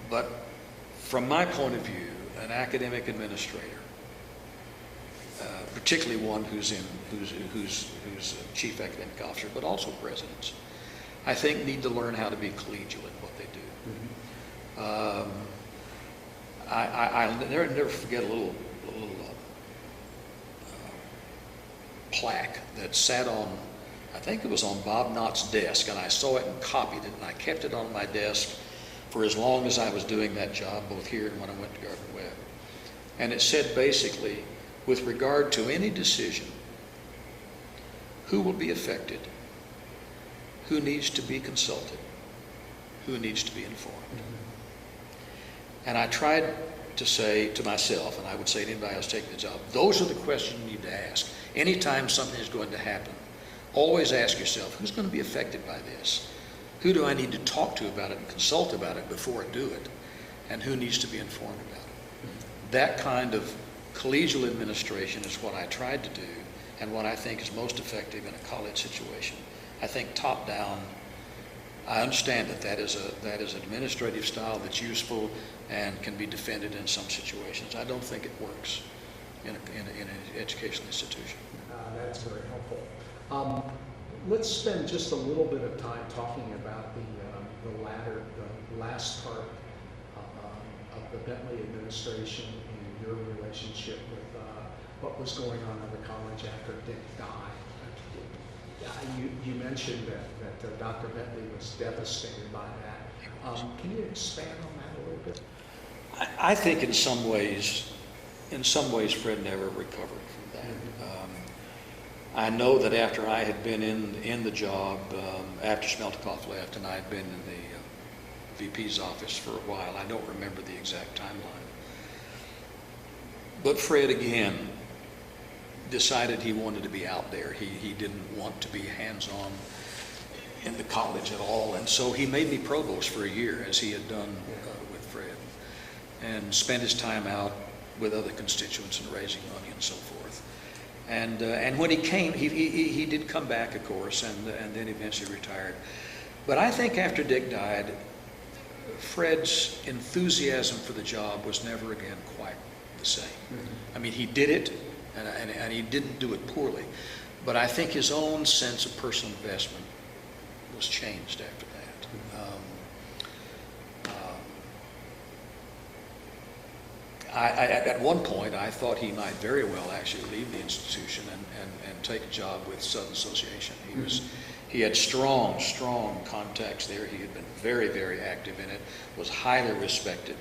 Speaker 2: But from my point of view, an academic administrator, particularly one who's a chief academic officer, but also presidents, I think need to learn how to be collegial in what they do. I'll never forget a little plaque that sat on, I think it was on Bob Knott's desk, and I saw it and copied it, and I kept it on my desk for as long as I was doing that job, both here and when I went to Gardner-Webb. And it said basically, with regard to any decision, who will be affected, who needs to be consulted, who needs to be informed. And I tried to say to myself, and I would say to anybody else taking the job, those are the questions you need to ask. Anytime something is going to happen, always ask yourself, who's going to be affected by this? Who do I need to talk to about it and consult about it before I do it? And who needs to be informed about it? That kind of collegial administration is what I tried to do and what I think is most effective in a college situation. I think top down, I understand that is an administrative style that's useful and can be defended in some situations. I don't think it works in an educational institution.
Speaker 1: That's very helpful. Let's spend just a little bit of time talking about the last part of the Bentley administration and your relationship with what was going on in the college after Dick died. You mentioned that Dr. Bentley was devastated by that. Can you expand on that a little bit?
Speaker 2: I think in some ways, Fred never recovered from that. I know that after I had been in the job, after Smeltikoff left, and I had been in the VP's office for a while, I don't remember the exact timeline. But Fred, again, decided he wanted to be out there. He didn't want to be hands-on in the college at all, and so he made me provost for a year, as he had done with Fred, and spent his time out with other constituents and raising money and so forth. And when he came, he did come back, of course, and then eventually retired. But I think after Dick died, Fred's enthusiasm for the job was never again quite the same. I mean, he did it, and he didn't do it poorly, but I think his own sense of personal investment was changed after that. At one point, I thought he might very well actually leave the institution and take a job with Southern Association. He had strong contacts there. He had been very, very active in it, was highly respected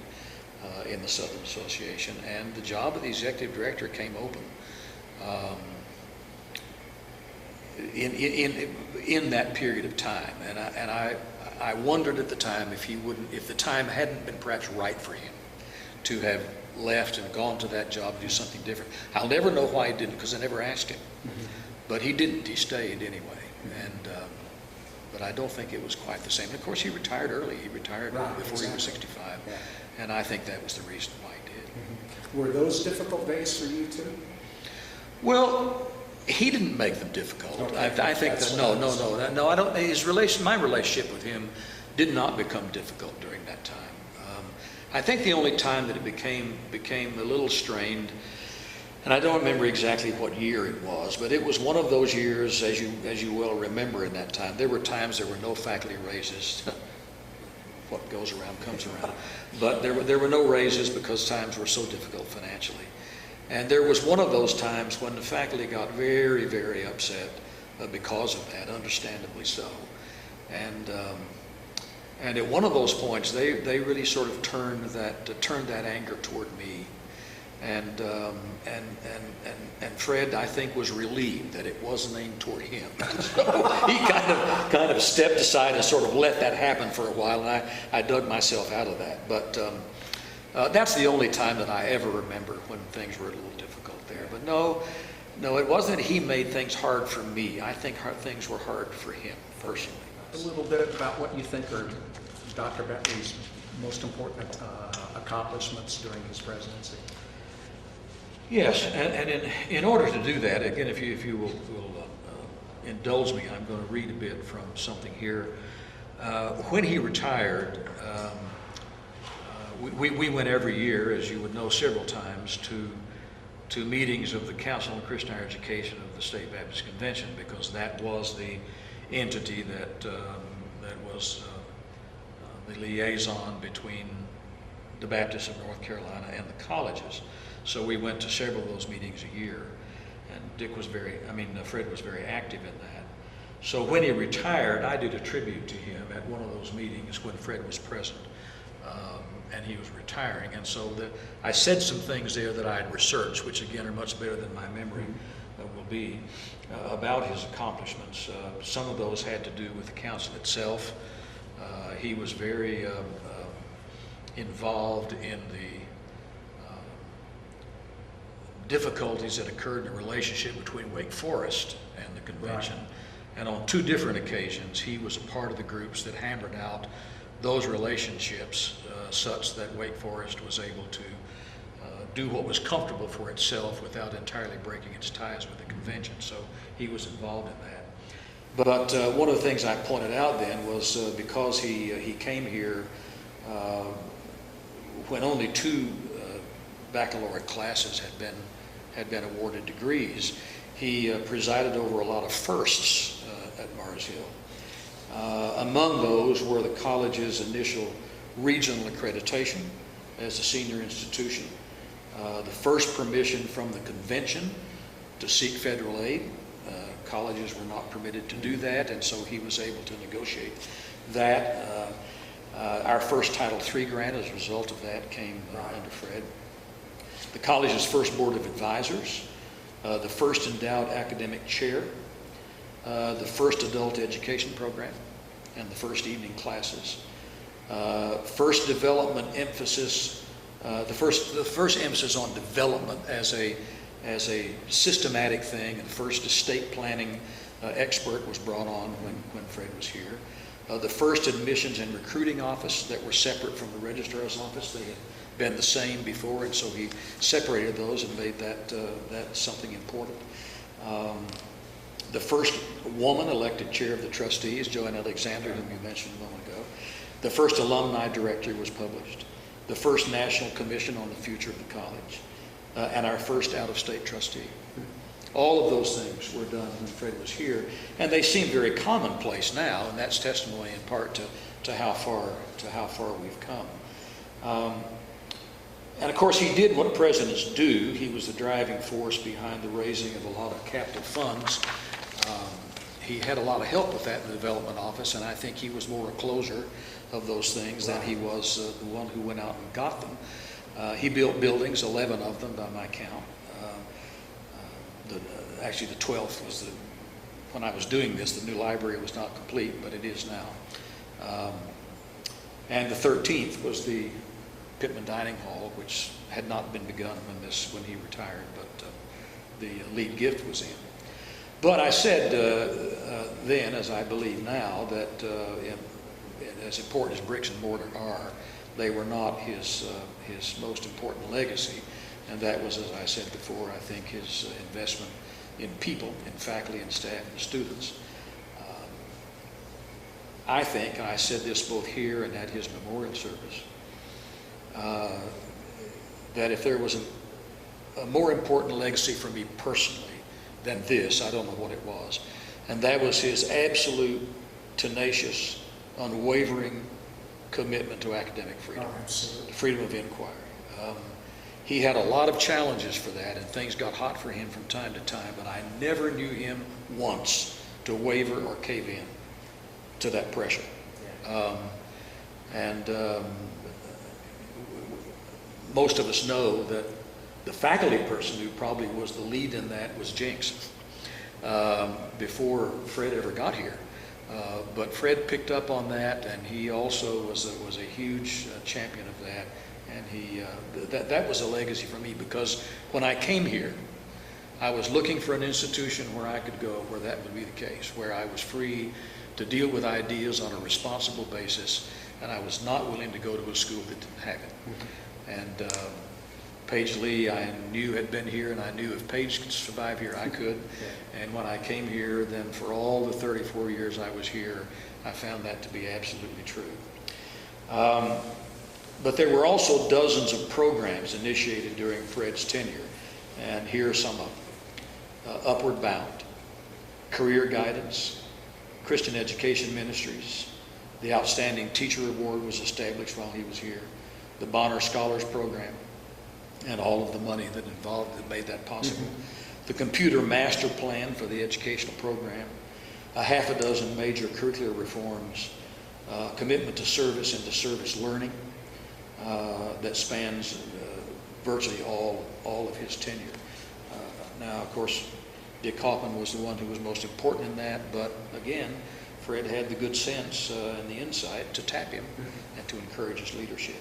Speaker 2: in the Southern Association, and the job of the executive director came open in that period of time. And I wondered at the time if the time hadn't been perhaps right for him to have left and gone to that job to do something different. I'll never know why he didn't, because I never asked him. But he didn't. He stayed anyway. But I don't think it was quite the same. And of course, he retired early. He retired before he was 65. Yeah. And I think that was the reason why he did.
Speaker 1: Were those difficult days for you too?
Speaker 2: Well, he didn't make them difficult. Okay. I think that no. I don't. My relationship with him did not become difficult during that time. I think the only time that it became a little strained, and I don't remember exactly what year it was, but it was one of those years, as you well remember in that time. There were times there were no faculty raises. What goes around comes around. But there were no raises because times were so difficult financially. And there was one of those times when the faculty got very, very upset because of that, understandably so. And at one of those points, they really sort of turned that anger toward me, and Fred, I think, was relieved that it wasn't aimed toward him. So he kind of stepped aside and sort of let that happen for a while, and I dug myself out of that. But that's the only time that I ever remember when things were a little difficult there. But no, it wasn't that he made things hard for me. I think things were hard for him personally.
Speaker 1: A little bit about what you think are Dr. Bentley's most important accomplishments during his presidency.
Speaker 2: Yes, and in order to do that, again, if you will indulge me, I'm going to read a bit from something here. When he retired, we went every year, as you would know, several times to meetings of the Council on Christian Higher Education of the State Baptist Convention, because that was the entity that was the liaison between the Baptists of North Carolina and the colleges. So we went to several of those meetings a year, and Fred was very active in that. So when he retired, I did a tribute to him at one of those meetings when Fred was present, and he was retiring. And so I said some things there that I had researched, which again are much better than my memory will be, about his accomplishments. Some of those had to do with the council itself. He was very involved in the difficulties that occurred in the relationship between Wake Forest and the convention. Right. And on two different occasions, he was a part of the groups that hammered out those relationships such that Wake Forest was able to do what was comfortable for itself without entirely breaking its ties with the convention. So he was involved in that. But one of the things I pointed out then was because he came here when only 2 baccalaureate classes had been awarded degrees, he presided over a lot of firsts at Mars Hill. Among those were the college's initial regional accreditation as a senior institution, the first permission from the convention to seek federal aid. Colleges were not permitted to do that, and so he was able to negotiate that. Our first Title III grant as a result of that came under Fred. The college's first board of advisors, the first endowed academic chair, the first adult education program, and the first evening classes. First development emphasis, the first emphasis on development as a systematic thing, and the first estate planning expert was brought on when Fred was here. The first admissions and recruiting office that were separate from the registrar's office. They had been the same before, and so he separated those and made that something important. The first woman elected chair of the trustees, Joanne Alexander, whom you mentioned a moment ago. The first alumni directory was published. The first national commission on the future of the college. and our first out-of-state trustee. All of those things were done when Fred was here, and they seem very commonplace now, and that's testimony in part to how far we've come. And of course, he did what presidents do. He was the driving force behind the raising of a lot of capital funds. He had a lot of help with that in the development office, and I think he was more a closer of those things than he was the one who went out and got them. He built buildings, 11 of them by my count. Actually, the 12th was when I was doing this, the new library was not complete, but it is now. And the 13th was the Pittman Dining Hall, which had not been begun when he retired, but the lead gift was in. But I said then, as I believe now, that as important as bricks and mortar are, they were not his most important legacy. And that was, as I said before, I think his investment in people, in faculty and staff and students. I think, and I said this both here and at his memorial service, that if there was a more important legacy for me personally than this, I don't know what it was, and that was his absolute, tenacious, unwavering commitment to academic freedom, freedom of inquiry. He had a lot of challenges for that, and things got hot for him from time to time, but I never knew him once to waver or cave in to that pressure. Most of us know that the faculty person who probably was the lead in that was Jinx before Fred ever got here. But Fred picked up on that, and he also was a huge champion of that. And that was a legacy for me, because when I came here, I was looking for an institution where I could go where that would be the case, where I was free to deal with ideas on a responsible basis, and I was not willing to go to a school that didn't have it. Mm-hmm. And Paige Lee, I knew had been here, and I knew if Paige could survive here, I could. Yeah. And when I came here, then for all the 34 years I was here, I found that to be absolutely true. But there were also dozens of programs initiated during Fred's tenure, and here are some of them. Upward Bound, Career Guidance, Christian Education Ministries, the Outstanding Teacher Award was established while he was here, the Bonner Scholars Program, and all of the money that made that possible. Mm-hmm. The Computer Master Plan for the educational program, a half a dozen major curricular reforms, commitment to service and to service learning that spans virtually all of his tenure. Now, of course, Dick Hoffman was the one who was most important in that, but again, Fred had the good sense and the insight to tap him and to encourage his leadership.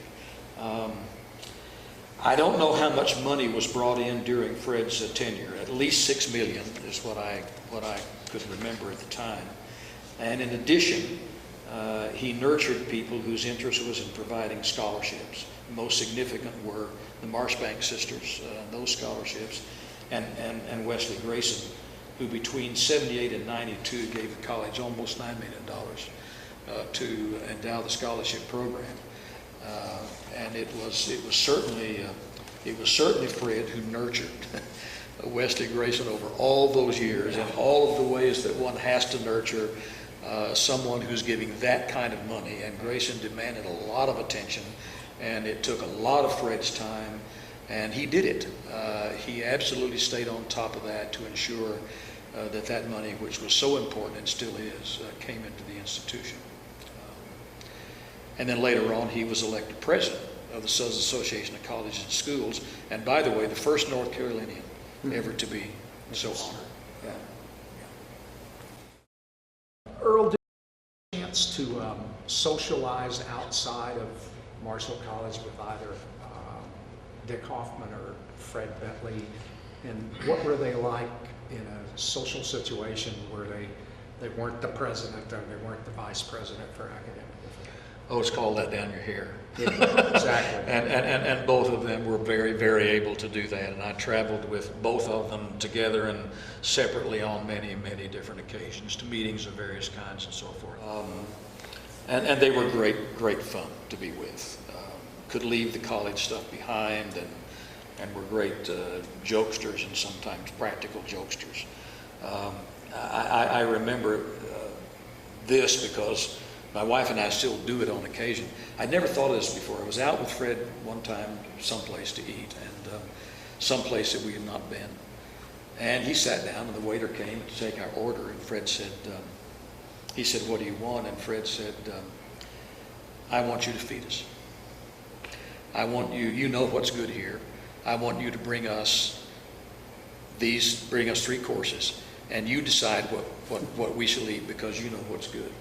Speaker 2: I don't know how much money was brought in during Fred's tenure. At least $6 million is what I could remember at the time. And in addition, he nurtured people whose interest was in providing scholarships. Most significant were the Marshbank sisters, those scholarships, and Wesley Grayson, who between 78 and 92 gave the college almost $9 million to endow the scholarship program. And it was certainly Fred who nurtured Wesley Grayson over all those years, and all of the ways that one has to nurture someone who's giving that kind of money. And Grayson demanded a lot of attention, and it took a lot of Fred's time, and he did it. He absolutely stayed on top of that to ensure that money, which was so important and still is, came into the institution. And then later on, he was elected president of the Southern Association of Colleges and Schools, and by the way, the first North Carolinian ever to be so honored.
Speaker 1: Yeah. Earl, did you have a chance to socialize outside of Marshall College with either Dick Hoffman or Fred Bentley, and what were they like in a social situation where they weren't the president or they weren't the vice president for academic affairs?
Speaker 2: Oh, it's called let down your hair.
Speaker 1: Yeah, exactly.
Speaker 2: and both of them were very, very able to do that. And I traveled with both of them together and separately on many, many different occasions to meetings of various kinds and so forth. And they were great fun to be with. Could leave the college stuff behind and and were great jokesters and sometimes practical jokesters. I remember this because my wife and I still do it on occasion. I'd never thought of this before. I was out with Fred one time someplace to eat, and someplace that we had not been. And he sat down, and the waiter came to take our order, and Fred said, he said, "What do you want?" And Fred said, "I want you to feed us. I want you, you know what's good here. I want you to bring us 3 courses, and you decide what we shall eat because you know what's good."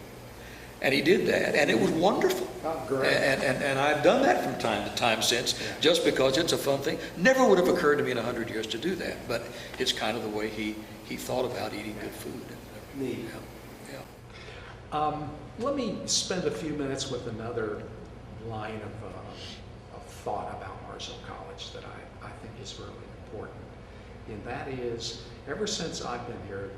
Speaker 2: And he did that, and it was wonderful.
Speaker 1: Oh, great.
Speaker 2: And I've done that from time to time since, just because it's a fun thing. Never would have occurred to me in 100 years to do that, but it's kind of the way he thought about eating good food.
Speaker 1: Neat.
Speaker 2: Yeah.
Speaker 1: Let me spend a few minutes with another line of thought about Marsville College that I think is really important. And that is, ever since I've been here,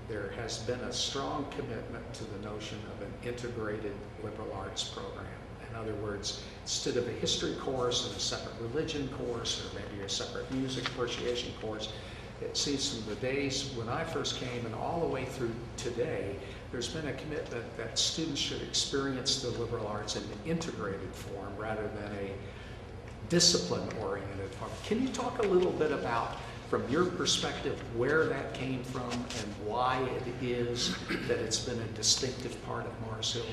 Speaker 1: there has been a strong commitment to the notion of an integrated liberal arts program. In other words, instead of a history course and a separate religion course, or maybe a separate music appreciation course, it seems from the days when I first came and all the way through today, there's been a commitment that students should experience the liberal arts in an integrated form rather than a discipline-oriented form. Can you talk a little bit about, from your perspective, where that came from and why it is that it's been a distinctive part of Mars Hill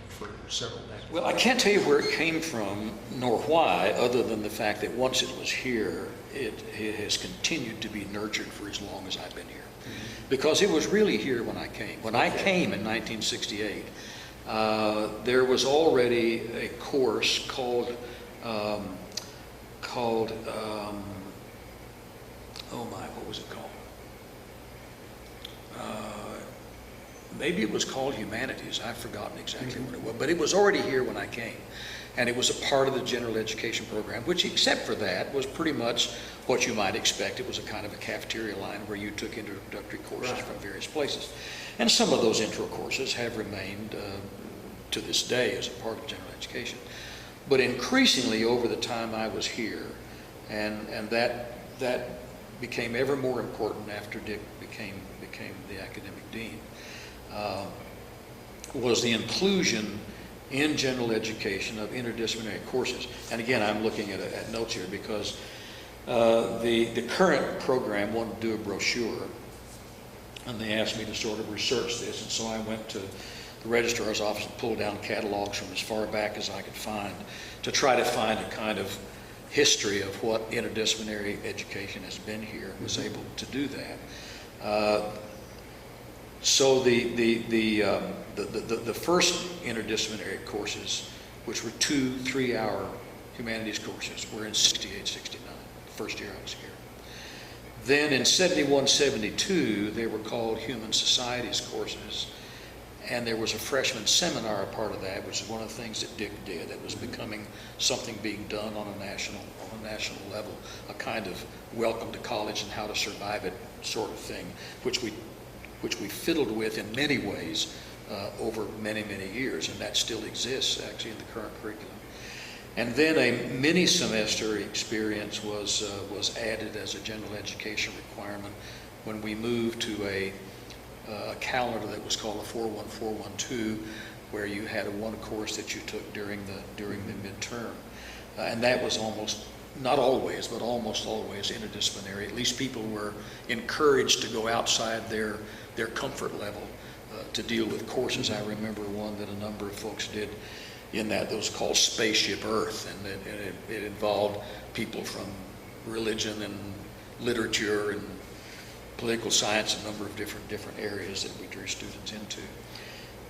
Speaker 1: for several decades?
Speaker 2: Well, I can't tell you where it came from nor why, other than the fact that once it was here, it has continued to be nurtured for as long as I've been here. Because it was really here when I came. When I came in 1968, there was already a course called oh my, what was it called? Maybe it was called Humanities. I've forgotten exactly what it was, but it was already here when I came. And it was a part of the general education program, which, except for that, was pretty much what you might expect. It was a kind of a cafeteria line where you took introductory courses from various places. And some of those intro courses have remained to this day as a part of general education. But increasingly over the time I was here, and that became ever more important after Dick became the academic dean, was the inclusion in general education of interdisciplinary courses. And again, I'm looking at notes here because the current program wanted to do a brochure, and they asked me to sort of research this, and so I went to the registrar's office and pulled down catalogs from as far back as I could find to try to find a kind of history of what interdisciplinary education has been here, and was able to do that. So the first interdisciplinary courses, which were 2 3-hour humanities courses, were in 68, 69, the first year I was here. Then in 71, 72, they were called Human Societies courses, and there was a freshman seminar, a part of that, which is one of the things that Dick did. It was becoming something being done on a national level, a kind of welcome to college and how to survive it sort of thing, which we fiddled with in many ways over many, many years, and that still exists actually in the current curriculum. And then a mini semester experience was added as a general education requirement when we moved to a calendar that was called a 41412, where you had one course that you took during the midterm, and that was almost, not always, but almost always interdisciplinary. At least people were encouraged to go outside their comfort level to deal with courses. I remember one that a number of folks did in that was called Spaceship Earth, and it involved people from religion and literature and political science, a number of different areas that we drew students into.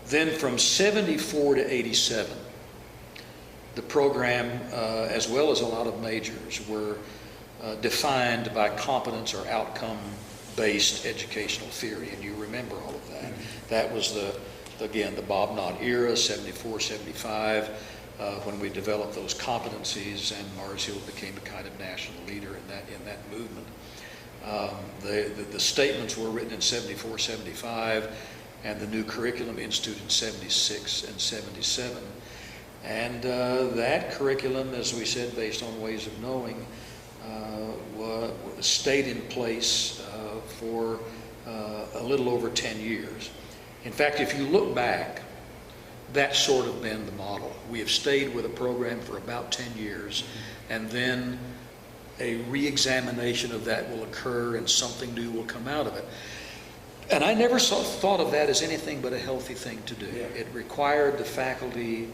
Speaker 2: Then from 74 to 87, the program, as well as a lot of majors, were defined by competence or outcome-based educational theory, and you remember all of that. That was again, the Bob Knott era, 74, 75, when we developed those competencies, and Mars Hill became a kind of national leader in that movement. The statements were written in 74, 75, and the new curriculum instituted in 76 and 77. And that curriculum, as we said, based on ways of knowing, stayed in place for a little over 10 years. In fact, if you look back, that's sort of been the model. We have stayed with a program for about 10 years, and then a re-examination of that will occur and something new will come out of it. And I never thought of that as anything but a healthy thing to do.
Speaker 1: Yeah.
Speaker 2: It required the faculty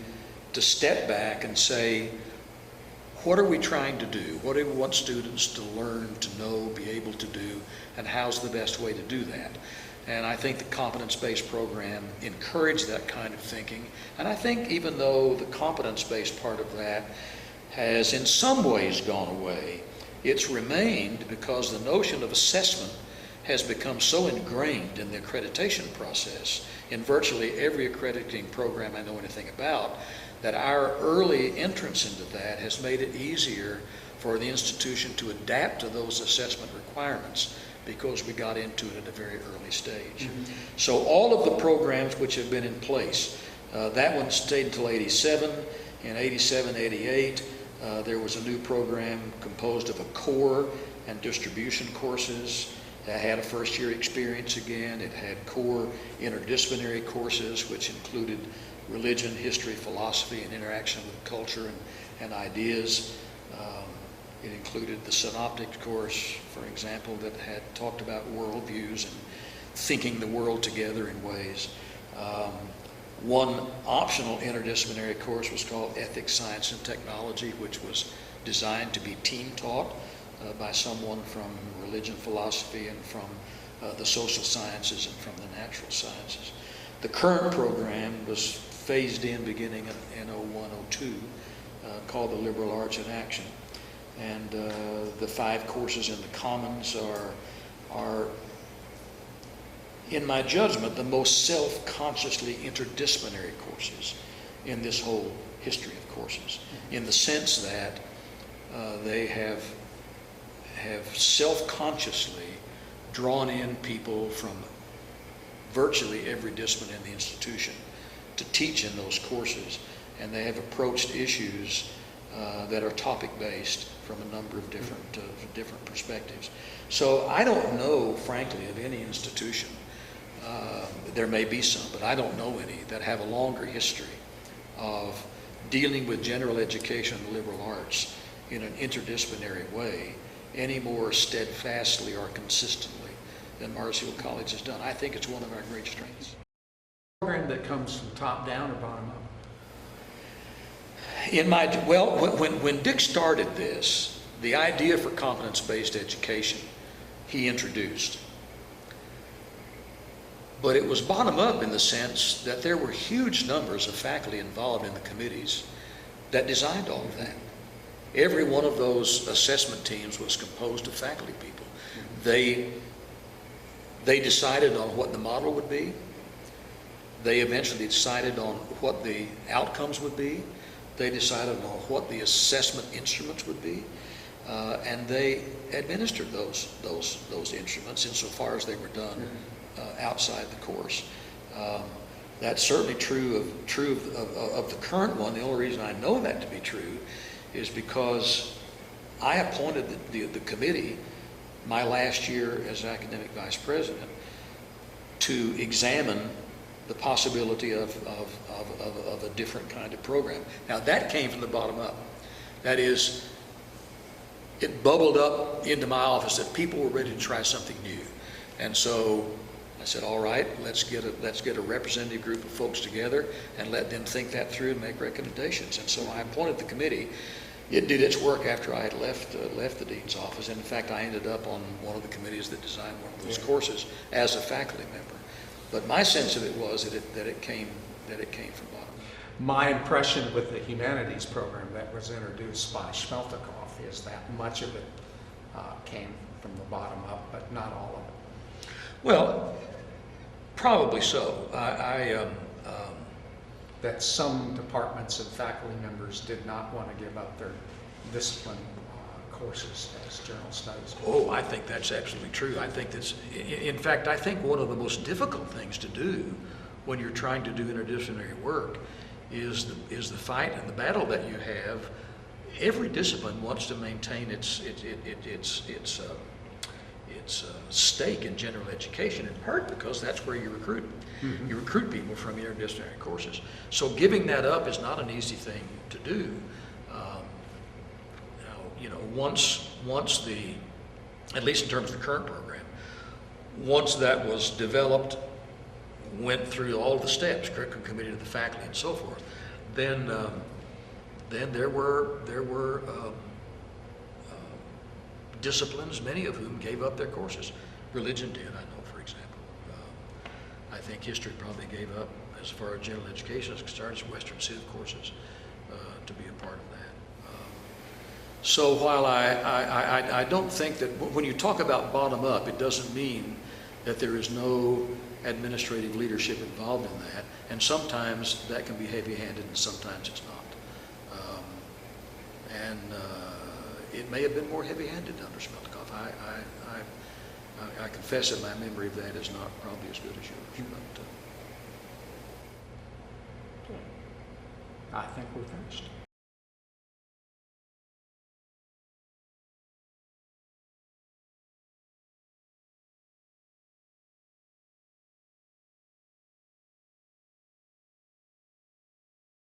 Speaker 2: to step back and say, what are we trying to do? What do we want students to learn, to know, be able to do, and how's the best way to do that? And I think the competence-based program encouraged that kind of thinking. And I think even though the competence-based part of that has in some ways gone away, it's remained because the notion of assessment has become so ingrained in the accreditation process in virtually every accrediting program I know anything about, that our early entrance into that has made it easier for the institution to adapt to those assessment requirements because we got into it at a very early stage. So all of the programs which have been in place, that one stayed until 87. In 87, 88, there was a new program composed of a core and distribution courses. It had a first-year experience again. It had core interdisciplinary courses, which included religion, history, philosophy, and interaction with culture and ideas. It included the synoptic course, for example, that had talked about worldviews and thinking the world together in ways. One optional interdisciplinary course was called Ethics, Science, and Technology, which was designed to be team taught by someone from religion, philosophy, and from the social sciences and from the natural sciences. The current program was phased in beginning in 01, 02, called the Liberal Arts in Action. And the 5 courses in the Commons are, in my judgment, the most self-consciously interdisciplinary courses in this whole history of courses, in the sense that they have self-consciously drawn in people from virtually every discipline in the institution to teach in those courses, and they have approached issues that are topic-based from a number of different perspectives. So I don't know, frankly, of any institution, there may be some, but I don't know any that have a longer history of dealing with general education and the liberal arts in an interdisciplinary way any more steadfastly or consistently than Mars Hill College has done. I think it's one of our great strengths.
Speaker 1: Program that comes from top down or bottom up?
Speaker 2: When Dick started this, the idea for competence-based education, he introduced. But it was bottom up in the sense that there were huge numbers of faculty involved in the committees that designed all of that. Every one of those assessment teams was composed of faculty people. They decided on what the model would be. They eventually decided on what the outcomes would be. They decided on what the assessment instruments would be. And they administered those instruments insofar as they were done outside the course. That's certainly true of the current one. The only reason I know that to be true is because I appointed the committee my last year as academic vice president to examine the possibility of a different kind of program. Now that came from the bottom up. That is, it bubbled up into my office that people were ready to try something new. And so I said, all right, let's get a representative group of folks together and let them think that through and make recommendations. And so I appointed the committee. It did its work after I had left the dean's office. And in fact, I ended up on one of the committees that designed one of those courses as a faculty member. But my sense of it was that it came from bottom.
Speaker 1: My impression with the humanities program that was introduced by Schmeltikoff is that much of it came from the bottom up, but not all of it.
Speaker 2: Well, probably so.
Speaker 1: That some departments and faculty members did not want to give up their discipline courses as general studies.
Speaker 2: Oh, I think that's absolutely true. I think that's, in fact, I think one of the most difficult things to do when you're trying to do interdisciplinary work is the fight and the battle that you have every discipline wants to maintain its stake in general education, in part because that's where you recruit.
Speaker 1: Mm-hmm.
Speaker 2: You recruit people from interdisciplinary courses. So giving that up is not an easy thing to do. Once the, at least in terms of the current program, once that was developed, went through all the steps, curriculum committee to the faculty and so forth, then there were disciplines, many of whom gave up their courses. Religion did, I know, for example. I think history probably gave up, as far as general education is concerned, its Western Civ courses to be a part of that. So while I don't think that when you talk about bottom up, it doesn't mean that there is no administrative leadership involved in that, and sometimes that can be heavy-handed and sometimes it's not. It may have been more heavy-handed under Smeltikoff. I confess that my memory of that is not probably as good as yours. But,
Speaker 1: I think we're finished.